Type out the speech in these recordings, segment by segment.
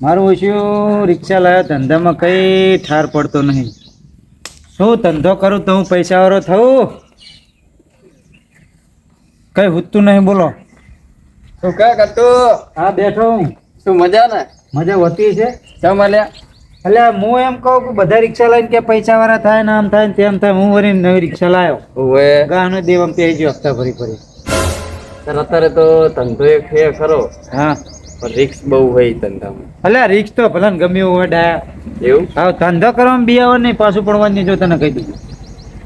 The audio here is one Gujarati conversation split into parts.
મારું ઓછું રિક્ષા લાવ્યો ધંધામાં કઈ ઠાર પડતો નહીં. શું ધંધો કરું તો હું પૈસાવાળો થઉં? કઈ હુતું નહીં. બોલો શું કા કરતું? હા બેઠો હું. શું મજા ને? મજા હોતી છે. ચમ અલ્યા? એટલે હું એમ કહું કે બધા રિક્ષા લઈને કે પૈસા વાળા થાય ને આમ થાય ને તેમ થાય. હું વળી નવી રિક્ષા લાવ્યો. ઓવે ગાનો દેવામાં પી ગયો હપ્તા ભરી ભરી. અત્યારે તો ધંધો એક છે ખરો, હા પણ રિક્સ બહુ હોય ધંધામાં. એટલે રિક્ષ તો ભલે ને ગમે એવું હોય ડાયા. એવું? હા ધંધો કરવામાં બિયાવર નહીં, પાછું પડવાની જો તને કહી દીધું.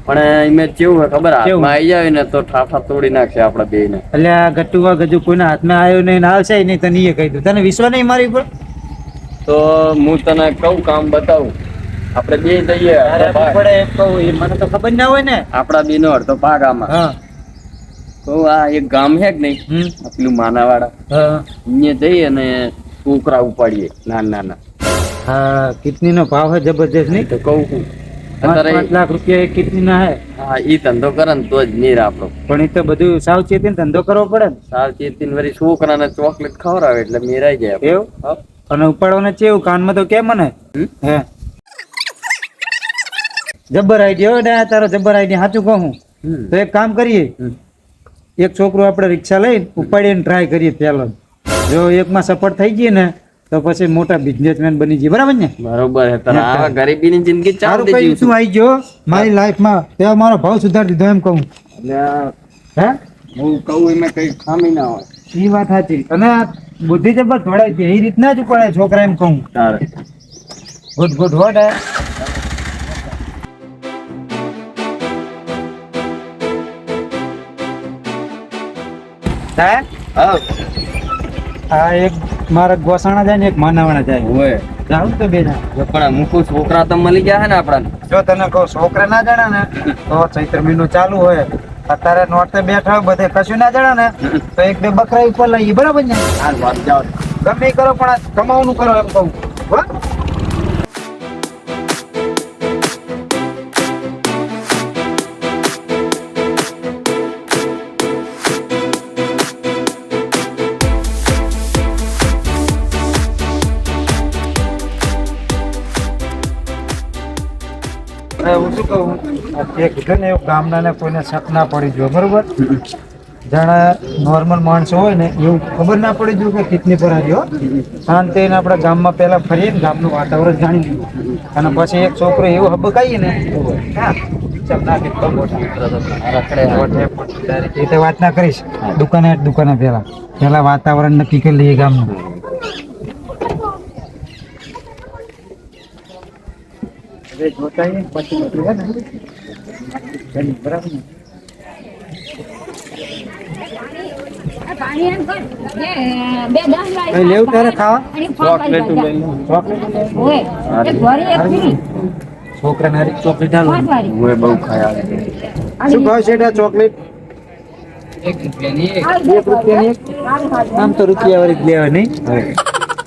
પણ એમાં કેવું હોય ખબર? કેવું? હાથમાં આવી જાય ને તો ઠાઠા તોડી નાખશે આપડા બે ને. એટલે આ ગટુવા ગજુ કોઈના હાથમાં આવ્યો નહીં ને આવશે નહીં તને એ કહી દઉં. તને વિશ્વાસ નહીં મારી ઉપર? તો હું તને કઉ કામ બતાવું, આપડે બે જઈએ. તારે આપવું પડે એમ કહું, એ મને તો ખબર ના હોય ને. આપડા બે નો અડધો ભાગ આમાં. હા તો આ એક ગામ હે કે નહીં, આ પેલું માનાવાડા, હા અહીંયા જઈએ ને છોકરા ઉપાડીએ નાના નાના. હા કિડની નો ભાવ હે જબરજસ્ત નહીં. તો કહું છું 5 લાખ રૂપિયા એક કિડની ના હે. હા ઈ ધંધો કરે ને તો જ નીર આપણો. પણ એ તો બધું સાવચેતી ધંધો કરવો પડે ને. સાવચેતી વળી છોકરાને ચોકલેટ ખવડાવે એટલે મેરાઈ જાય આપણે. એવું? હા. અને ઉપાડવાના ચેવું કાનમાં તો કેમ મને હમ? હે જબર આઈડિયા હો ડા તારો, જબર આઈડિયા. સાચું કહું હું હમ. તો એક કામ કરીએ, એક છોકરો આપણે રિક્ષા લઈને ઉપાડીને ટ્રાય કરીએ પેલો. જો એકમાં સફળ થઈ ગઈ ને તો પછી મોટા બિઝનેસમેન બની જઈએ. બરાબર ને? બરોબર હે. તારા આવા ગરીબીની જિંદગી સારું ચાલતી કઈ જીવશું. તું આવી ગયો મારી લાઈફમાં, તે મારો ભાવ સુધારી દીધો એમ કહું. એટલે આ હે હું કહું એમાં કઈ ખામી ના હોય. એ વાત સાચી. અને બુદ્ધિ જબર થોડાય છે એ રીતના જ ઉપાડે છોકરા એમ કહું. તારે ગુડ ગુડ વોટ હે. હા આ એક મારા ગોસાણા જાય ને એક માનાવાણા જાય. હોય. જાઉં તો બે જણા. જો પણ અમુક છોકરા તો મળી ગયા હે ને આપડાને. જો તને કહું છોકરા ના જણા ને તો ચૈત્ર મહિનો ચાલુ હોય, અત્યારે નોરતે બેઠા હોય બધે કશું ના જણા ને તો એક બે બકરા ઉપર લઈએ. બરાબર ને? હાલ વાત જાઓ. ગમે ઈ કરો પણ આ કમાવાનું કરો એમ કહું. હો? અરે હું શું કહું, આ તે કીધું ને એવું ગામના ને કોઈને શક ના પડી ગયો. બરોબર? જાણે નોર્મલ માણસો હોય ને એવું ખબર ના પડી ગયું કે કેટલી પર આવ્યો. શાંતિને આપણા ગામમાં પહેલા ફરીએ ને ગામનું વાતાવરણ જાણી લીધું અને પછી એક છોકરો એવો હબકાઈએ ને હા ચમ ના કે એ તો વાત ના કરીશ. દુકાને પેલા વાતાવરણ નક્કી કરી લઈએ ગામનું. હવે જોતા આવીએ પછી બધું હે ને બરાબર ને? કઈ લેવું તારે ખાવા? છોકરાને હારી ચોકલેટ હાલો. હું બહુ ખાયા. શું ભાવ છે ચોકલેટ? 1 રૂપિયાની એક. 1 રૂપિયાની એક? આમ તો રૂપિયા વાળી જ લેવા નહીં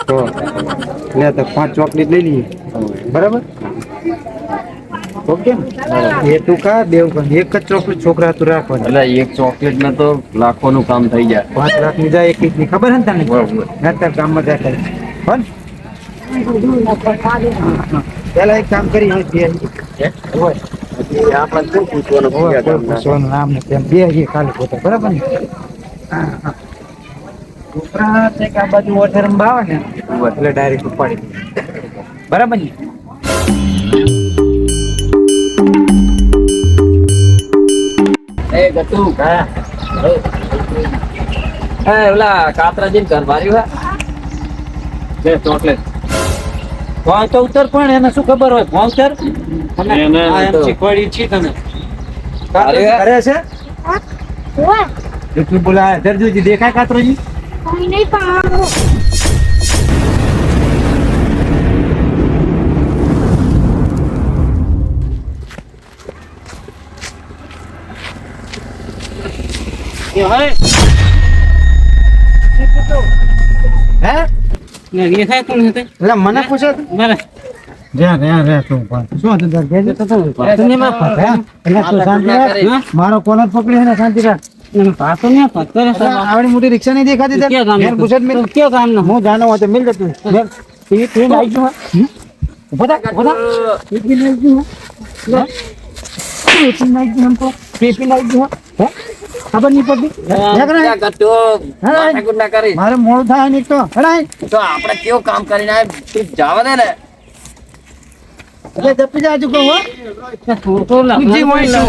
તો લે તો 5 ચોકલેટ લઈ લઈએ. બરાબર? ઓકે એ તું ખા દેવ એક જ ચોકલેટ છોકરા તું રાખવાની. એટલે એક ચોકલેટ ને તો લાખોનું કામ થઈ જાય. 5 લાખ ની જાય એક ની ખબર હે ને તને? અત્યારે ગામમાં જાય કરે હો ને? પેલા એક કામ કરી આપણે શું પૂછવાનું? નામ ને તેમ બે ખાલી પોતે. બરાબર ને? છોકરા છે કે આ બાજુ ઓઠેરમ આવે ને એટલે ડાયરેક્ટ ઉપાડી દે. બરાબર ને? એ ગટુ હા એ ઓલા કાતરાજી ઘર માર્યું હે લે ચોકલેટ. ભાવ તો ઉતર પણ એને શું ખબર હોય ભાવ ઉતર. એને આ એમ તો- શીખવાડી છે તને. અરે. કરે છે તું બોલા દરજુજી દેખાય કાતરોજી? એટલે મને પૂછે તું પણ શું હતું તાર કહેજે તો તું. તને માં ફસ, હે? એટલે તું શાંતિ રાખ. મારો કોલર પકડી ને શાંતિ રાખ. આવડી મોટી રિક્ષા નહીં દેખાતી તાર? ઘેર ઘુસેટ મિલ. હું જાણો હોય તો મિલ જતું ટીવી નાઈ ગયું ઉભા ટીવી નાઈ ગયું ટીવી નાઈ ગયું એમ તો ટીવી નાઈ ગયું હે ખબર નહીં પડતી ક્યાં કરતો માથાકૂટ ના કરી મારે મોડું થાય નહીં તો હડાય તો આપણે કેવું કામ કરીને આયા? તું જવા દે ને એટલે જપી જાજુ કહો હો છોકરો જી હોય શું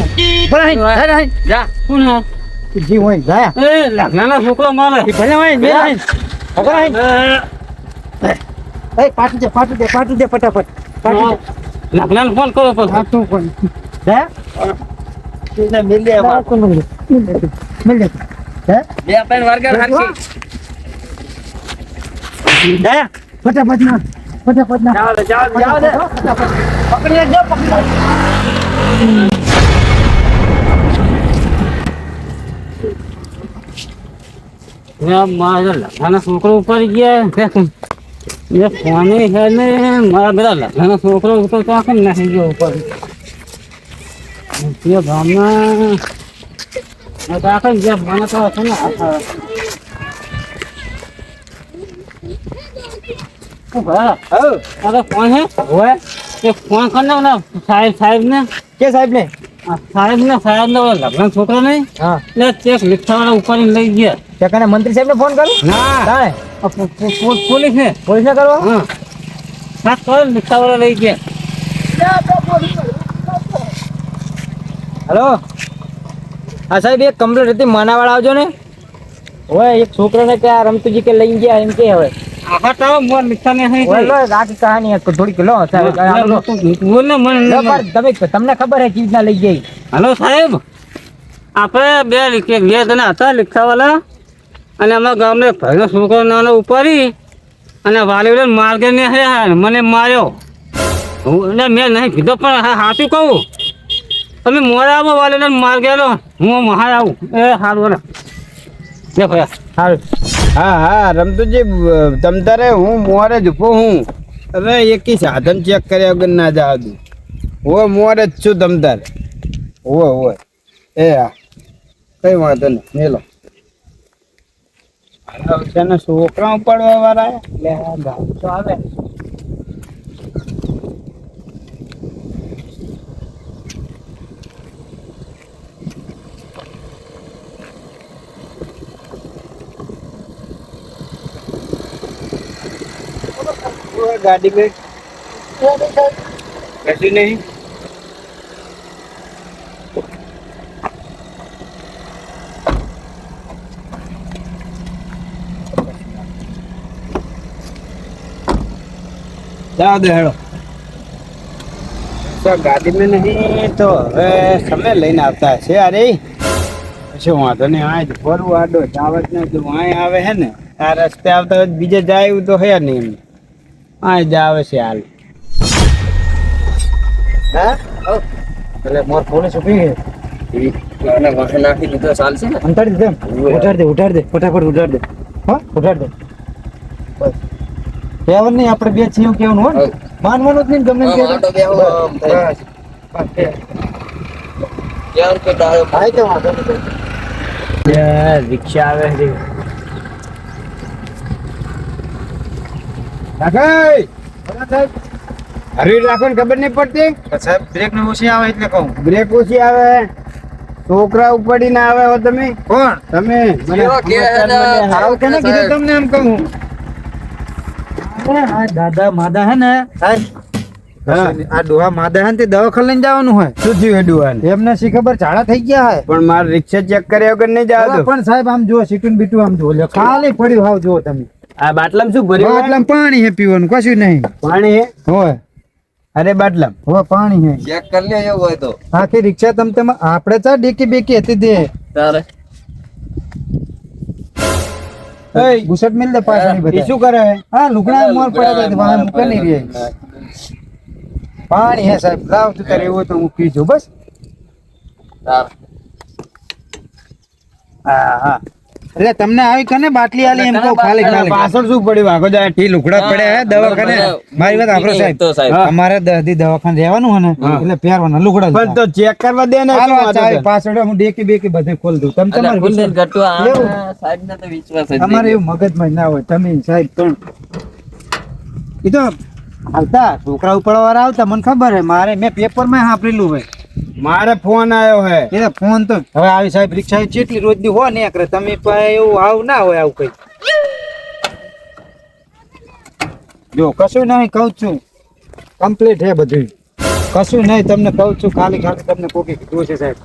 ભરાય હડાય જા કોણ હે? જી હોય જાય એ લગ્નના છોકરો મારે ભલે હોય બે હોય ખબર એ પાટું દે ફટાફટ પાટું દે લગ્નનો ફોન કરો પછી પાટું કોણ હે એને મિલ લે અમાર કોણ મિલ લે હે બે ત્રણ વારગર હારકી દે ફટાફટ ના જાવ દે પકડી લે મારા લગ્નના છોકરો ઉપર ગયા એ ફોને છે ને મારા બધા લગ્નના છોકરો ઉપર તો આખો નાખી ગયો ઉપર તે ગામમાં આખો ગયા મને તો છે ને ફોન હે ઓય એ ફોન કર ને સાહેબ ને કે સાહેબ ને સાહેબ ને લગ્ન છોકરો નહીં હા એટલે ચેક રિક્ષાવાળા ઉપર લઈ ગયા તે કને મંત્રી સાહેબ ને ફોન કરો ના તાય પોલીસ ને પોલીસ ને કરો હા સાત કરો રિક્ષાવાળા લઈ ગયા હેલો હા સાહેબ એક કમ્પ્લેટ હતી માનાવાળા આવજો ને ઓય એક છોકરાને કે આ રમતુજી કે લઈ ગયા એમ કે હવે આખા તાવ મોર રિક્ષા ને હઈ ઓય લો આખી કહાની એક થોડીક લો સાહેબ બોલ ને મને તમે તમને ખબર હે કેવી રીતના લઈ ગઈ હલો સાહેબ આપણે બે જણા હતા રિક્ષાવાળા અને અમારા ગામનો એક ભાઈનો છોકરો નાનો ઉપાડી અને વાલીને માર્ગે ને મને માર્યો એટલે મેં નહીં કીધો પણ હાથું કહું તમે મોડા આવો વાલીને માર ગયેલો હું મહાર આવું એ સારું ને લે ભયા સારું હા રમતુજી તમ તારે હું મોરે જ ઊભો હું અરે એકી સાધન ચેક કર્યા વગર ના જાવ તું હું મોરે જ છું તમ તારે હોય એ હા કઈ વાંધો નહીં મેલો છોકરા ઉપાડવા વાળા એટલે આ ગામ તો આવે गाड़ी में कैसी नहीं जाओ दे हेलो तो गाड़ी में नहीं तो હવે समय લઈને આવતા છે અરે પછી વાંધો નહીં આ જ ફરવું આડો જાવત ને તો વાય આવે હે ને આ રસ્તે આવતા બીજે જાય એવું તો હે નહીં આ જ આવે છે હાલ હા એટલે મોર પોલીસ ઉભી ગઈ અને વાહન નાખી દીધો ચાલશે ને અંતાડી દે ઉઠાડ દે ફટાફટ ઉઠાડ દે હા ઉઠાડ દે બસ કેવન નહીં આપણે બે છીએ કેવું હો માનવાનું જ નહીં ગમે તે આટો બેહો આમ થાય. બસ કેમ કે તારો ભાઈ તો વાંધો નહીં રિક્ષા આવે છે રાખે સાહેબ હરી રાખો ને ખબર નહીં પડતી સાહેબ બ્રેક ને ઓછી આવે એટલે કહું બ્રેક ઓછી આવે છોકરા ઉપાડીને આવે હો તમે કોણ તમે કેવા કે હે ને? આવું કેને કીધું તમને એમ કહું આ દાદા માદા હે ને સાહેબ હા. આ ડોહા માદા હે ને તે દવાખાને લઈને જવાનું હોય શું થયું એડુઆન એમને શી ખબર ઝાડા થઈ ગયા હે પણ મારે રિક્ષા ચેક કર્યા વગર નહીં જાવ હવે પણ સાહેબ આમ જો સીટું ને બીટું આમ જો લ્યો ખાલી પડ્યું હાવ જો તમે આ બાટલામાં શું ભર્યું બાટલામાં પાણી હે પીવાનું કશું નહીં પાણી હે હોય અરે બાટલામ હોય પાણી હે ચેક કરી લે એવું હોય તો આખી રિક્ષા તમે આપણે ચા ડેકી બેકી હતી તે તારે એય, ઘૂસટ મિલ દે પાછળ ઈ બધા શું કરે હા લુગડા મોર પડ્યા હતા વાહન મૂકે નહીં રહે પાણી હે સાહેબ લાવ તું તારે એવું હોય તો હું પી જાઉં બસ તારે હા હા એટલે તમને આવી કને બાટલી આલી એમ કહું ખાલી અરે ખાલી પાછળ શું પડ્યું વાગો જાય ઈ લુગડા પડ્યા હે દવાખાને મારી વાત આપણો સાહેબ તો સાહેબ. અમારે દર્દી દવાખાને રહેવાનું હોય ને એટલે પહેરવાના લુગડા પણ તો ચેક કરવા દે ને હાલો શું આ વાંધો ચાવી છે? પાછળ હું ડેકી બેકી બધે ખોલ દઉં તમે અલા, તમારે ખુલ્લે જ વિશ્વાસ- ગટુ આ એવું? સાહેબ ને તો વિશ્વાસ જ તમારે નહીં. એવું મગજમાં ના હોય તમે સાહેબ ત્રણ એ તો આવતા છોકરા ઉપાડવાળા આવતા મને ખબર હે મારે મેં પેપરમાં સાંભળેલું હોય મારે ફોન આવ્યો હે એ તો ફોન તો હવે આવી સાહેબ રિક્ષા જેટલી રોજની હોય ને કરે તમે પાસે એવું આવું ના હોય આવું કઈ જો કશું નહીં કહું છું કમ્પ્લીટ હે બધું કશું નહીં તમને કહું છું ખાલી તમને કોકી કીધું છે સાહેબ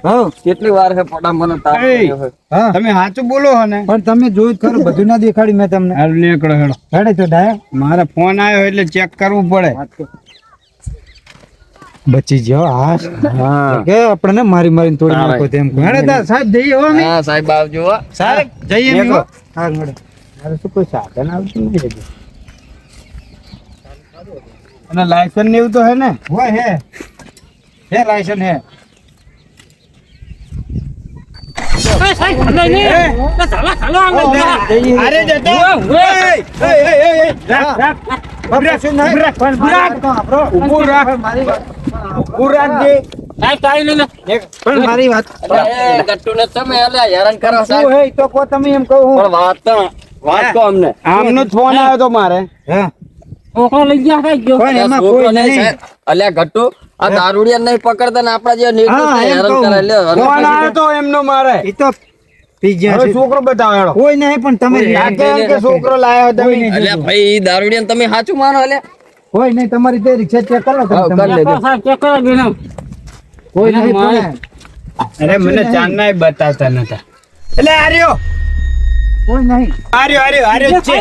હા કેટલી વાર છે ફોટા મને તાપ એ. કર્યો છે. હા તમે સાચું બોલો હો ને પણ તમે જોયું જ ખરું બધું ના દેખાડ્યું મેં તમને હાલ નીકળો હેડો હેડે તો ડાયા મારે ફોન આવ્યો એટલે ચેક કરવું પડે બચી ગયો હા હા કે આપણે મારી મારીને તોડી હા, નાખો તેમ હેડે તાર સાહેબ જઈએ હો અમે હા સાહેબ આવજો હો. સાહેબ જઈએ અમે નીકળો. હો. હા હેડે મારે શું કોઈ સાધન આવતું નથી હજી. અને લાયસન્સ ને એવું તો હે ને હોય હે લાયસન્સ હે એ સાહેબ નહીં નહીં ચાલો ચાલો આમ અરે જતો ઊભું રાખ. ઊભું રાખજે. સાહેબ તાળી લઈને પણ મારી વાત અલ્યા, એ ગટ્ટુને તમે અલ્યા હેરાન કરો શું સાહેબ. હે ઈ તો કો તમે એમ કહું હું પણ વાત તો અમને આમનો જ ફોન આવ્યો તો મારે હે છોકરો લઈ ગયા સાહેબ ગયો પણ એમાં છોકરો કોઈ નહીં નહીં સાહેબ. અલ્યા ગટ્ટુ આ દારૂડિયા નહીં પકડતા ને આપણા જે નિર્દોષ હા, ને એમ હેરાન કહું. કરે લ્યો. અને ફોન પછી આવ્યો તો એમનો મારે ઈ તો પી ગયા હવે છે છોકરો બતાવો હેડો કોઈ નહીં પણ તમે લાગે એમ કે છોકરો લાયો કોઈ તમે નહીં. અલ્યા ભાઈ ઈ દારૂડિયાને તમે સાચું માનો અલ્યા કોઈ નહીં તમારી તે રિક્ષા ચેક કરો તમે. હા, કરી લેજો. સાહેબ ચેક કરો બેન કોઈ નહીં મારે. પણ અરે મને ચાંદના બતાવતા નતા એટલે આર્યો કોઈ નહીં આર્યો જ છે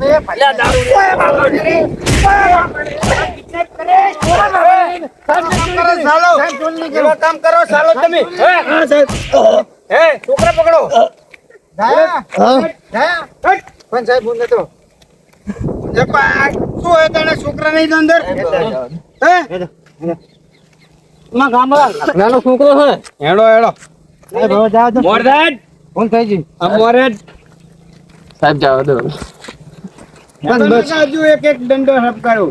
ભાઈ વાત આપો. કામ કરો ચાલો તમે હે છોકરા પકડો ડાયા. ડાયા. પણ સાહેબ હું નતો. જપા શું હે તને છોકરા નહીં તો અંદર હે માં ગામડા નાનો છોકરો છે હેડો હેડો સાહેબ હવે જાઓ તો. મોરદાદ ફોન થઈ ગઈ. મોરદ સાહેબ જાવ દો બસ. હજુ એક દંડો હપકારો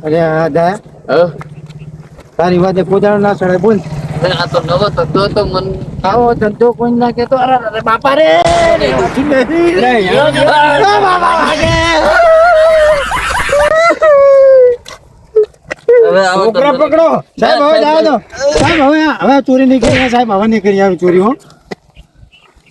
અરે હા ડાયા હા. તારી વાતે પોતાનો ના સડાય બોલ આ તો નવો ધંધો તો મન આવો ધંધો કોઈ ના કેતો અરે બાપા રે હવે આવો છોકરા ધંધો પકડો સાહેબ હવે જાઓ તો. સાહેબ હવે ચોરી નહીં કરી સાહેબ હવે નહીં કરી આવી ચોરી હો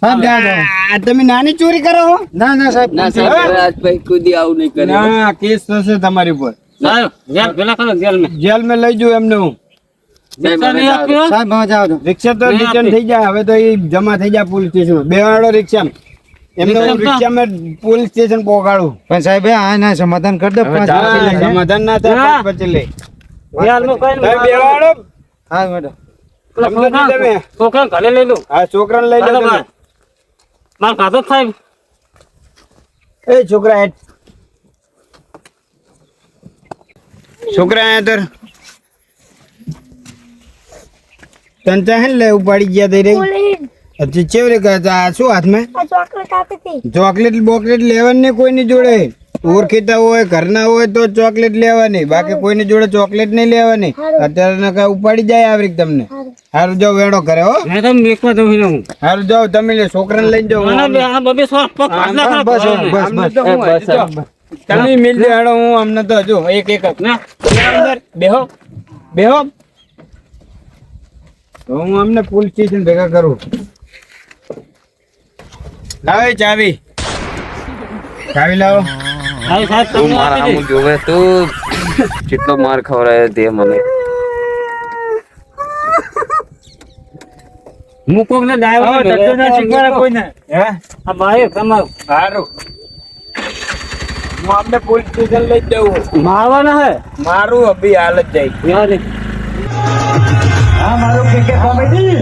સાહેબ જાઓ તો. આ તમે નાની ચોરી કરો હો ના ના સાહેબ ના સાહેબ હવે આજ ભાઈ કુદી આવું નહીં કરે ના કેસ થશે તમારી ઉપર સાહેબ જેલ પેલા કરો જેલ મેં જેલ માં લઈ જાઓ એમને હું સાહેબ રિક્ષા હવે નહીં જાવ દો. આપ્યો સાહેબ હવે જાઓ તો. રિક્ષા તો નહીં રિટર્ન આપી. થઈ જાય હવે તો એ જમા થઈ જાય પોલીસ સ્ટેશન બેવાડો રિક્ષામાં એમને હું રિક્ષામાં પોલીસ સ્ટેશન પહોંચાડું પણ સાહેબ આ ના સમાધાન કરી દો હવે 5 જાઓ. પછી લઈ જાઓ. સમાધાન ના થાય હા. પછી લે જેલમાં કઈ તમે બેવાડો હા મેડમ પેલા સમજો છો તમે? છોકરા ઘરે લઈ લો આ છોકરાને લઈ જાઓ બરાબર. તમે. માર કાતો સાહેબ એ છોકરા હેઠ. છોકરા આયા તર તંતા હે લે ઉપાડી ગયા દઈ રહી બોલીન હજી ચેવરે કરતા આ શું હાથમાં આ ચોકલેટ આપી હતી ચોકલેટ બોકલેટ લેવાની કોઈની જોડે ઓળખીતા હોય ઘરના હોય તો ચોકલેટ લેવાની બાકી કોઈની જોડે ચોકલેટ નહીં લેવાની અત્યારે નકા ઉપાડી જાય આવરી તમને હારું જાઓ વેડો કરે હો મેં તો મેકવા દઉં છું હું હારું જાઓ તમે લે છોકરાને લઈને જાઓ મને બે આ બબે સો પગ પાછલા ખરા બસ પડે. બસ આમને બસ તો હું બસ, હજી તો તમે મિલ દે હેડો હું અમને તો હજુ એક એક ના અંદર બેહો બેહો તો હું અમને પોલીસ સ્ટેશન ભેગા કરું લાવો એ ચાવી ચાવી લાવો સાહેબ સાહેબ તું તમને મારા આપી આમ જોવે તું કેટલો માર ખવડાવે તે મને દે. હું કોકને આવો, ધંધો ના શીખવાડે ડ્રાઈવર કોઈને હે આ ભાઈ તમારું સારું હું અમને પોલીસ સ્ટેશન લઈ જ જવું મારવાના હે મારું અભી હાલ જ જાય યાદ હા મારું ક્રિકેટ કોમેડી